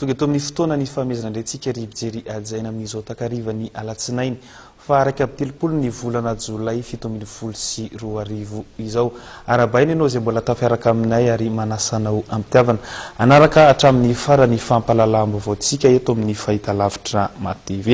tonga eto amin'ny fotoana ny famezana ndretsika rivijery ajaina amin'izao takarivany alatsinainy fa 1 ny volana Jolay 2024 izao. Arabaina ianao izay mbola tafiaraka aminay ary manasanao ampitiavana anaraka hatramin'ny farany fampahalalam-baovaontsika eto amin'ny fahitalavitra MATV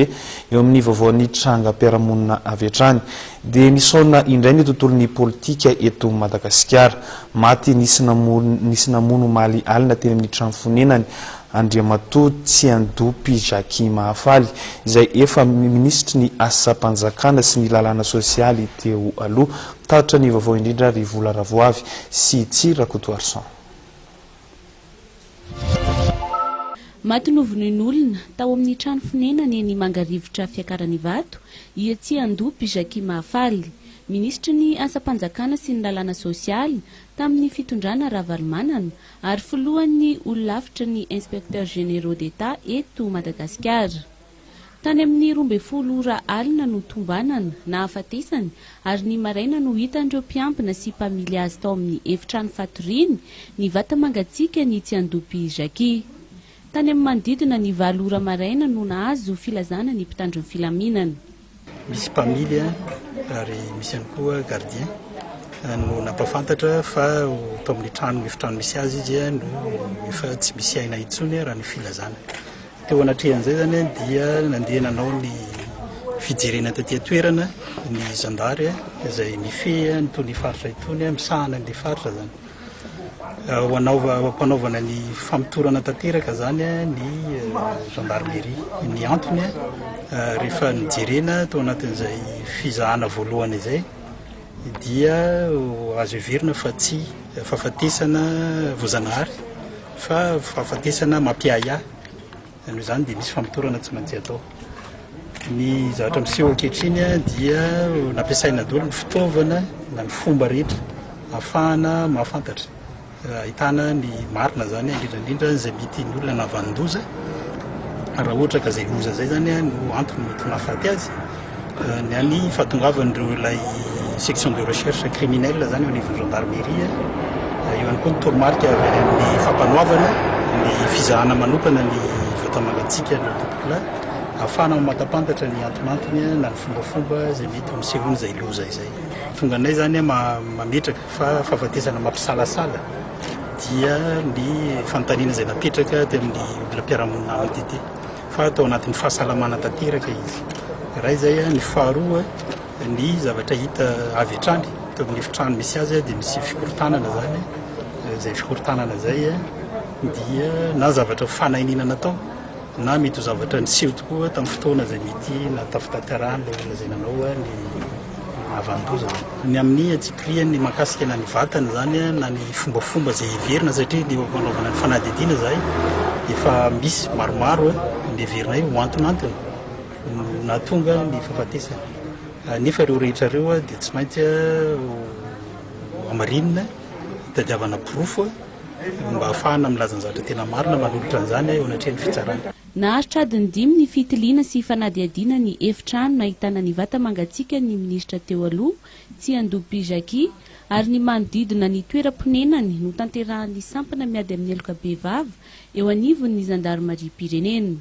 eo amin'ny vaovaon'ny trangam-piarahamonina avy hatrany. Dia nisaona indray ny tontolon'ny politika eto Madagasikara. Maty nisy namono maly alina teny amin'ny trano fonenany Andriamatoa Tsiandopy Jackie Mahafaly izay efa ministry ny asa-panjakana sy ny lalàna sosialy teo aloha. Tatitra ny vaovao indrindra ry Vola Ravoavy sy Tsira Kotoarson. Maty novonin'olona tao amin'ny trano fonenany eny Mangarivotra Fiakaran'ny Vato i Tsiandopy Jackie Mahafaly, ministry ny asa-panjakana sy ny lalàna sosialy tamin'ny fitondrana Ravalomanana ary filohan'ny olon-lavitra ny inspecteur généraux d'État eto Madagasikara. Tany amin'ny 12 ora alina no tombanana na afatesany ary ny maraina no hitandreo mpiampina sy mpamily azy tao amin'ny efitrano fatoriany ny vata mangatsiaka ny Tsiandopy Jackie. Tany amin'ny manodidina ny 9 ora maraina no nahazo filazana ny mpitandro ny filaminana. Misy mpamily ary misy ihany koa gardien no napafantatra fa tao amin'ny trano efitrano misy azy izy no efa tsy misy aina intsony raha ny filazana. Teo anatrehan'izay zany dia nandeha nanao ny fijerena taty toerana ny zandary izay mifehy itony faritra itony misahana ny faritra zany. Mpanaovana ny famitorana tanteraka zany ny gendarmerie. Ny antony rehefa nijerena tao anatin'izay fizahana voalohany izay dia azo heverina fa tsy fahafatesana voazanahary fa fahafatesana mampiaya. Noho izany dia misy famitorana tsy maintsy atao. Ny zavatra miseho ankehitriny dia nampiasaina daholo ny fitaovana na ny fomba rehetra ahafahana mahafantatra. Ahitana ny marina zany indrindra izay mety ny olona navandoza raha ohatra ka izay loza izay zany no antony mety mahafaty azy. Ny any fahatongavan'ireo ilay section de recherche criminelle zany ao anivon'ny gendarmerie eo ihany koa ny toromarika avy amin'ny fampanoavana ny fizahana manokana ny vata mangatsiaka ny tompokila ahafahana matapantatra ny antonantony na ny fombafomba izay mety misehoana izay loza izay. Tonga anay zany mametraka fa fahafatesana mampisalasala dia ny fanontaniana izay napetraka teo amin'ny olona mpiarahamonina amity fa tao anatin'ny fahasalamana tanteraka izy. Raha izay ny faharoa ny zavatra hita avy hatrany teo amin'ny efitrano misy azy dia misy fikorontanana zany. Izay fikorontanana izay dia na zavatra fanahiniana natao na mety ho zavatra niseho tokoa tamin'ny fotoana izay mety natafitanterahana ilay olona izay nanao ny avandoza. Ny amin'ny tsipiriany mahakasika na ny vatana zany na ny fombafomba izay heverina satria ny manaovana ny fanadihadiana zay efa misy maromaro ny heverina io ho antonantony na tonga ny fahafatesana. Nefa ireo rehetra ireo dia tsy maintsy amarinina hitadiavana porofo mba ahafahana milaza ny zavatra tena marina manolotra an'izany eo anatrehan'ny fitsarana. Naharitra adiny 5 ny fitiliana sy fanadihadiana ny efitrano nahitana ny vata mangatsiaka ny ministra teo aloha Tsiandopy Jackie ary ny manodidina ny toeram-ponenany no tanterahan'ny sampana miady amin'ny elokabevava eo anivon'ny zandarmaria pirenena.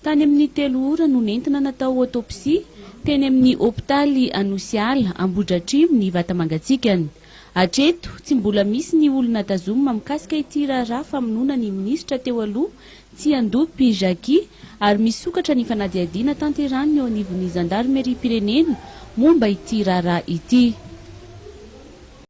Tany amin'ny 3 ora no nentina natao autopsie teny amin'ny hôpitaly Anosiala Ambohidratrimo ny vata mangantsikany. Hatreto tsy mbola misy ny olona tazomina mikasika ity raharaha famonoana ny ministra teo aloha Tsiandopy Jackie ary misokatra ny fanadihadiana tanterahany eo anivon'ny zandarmeria pirenena momba ity raharaha ity.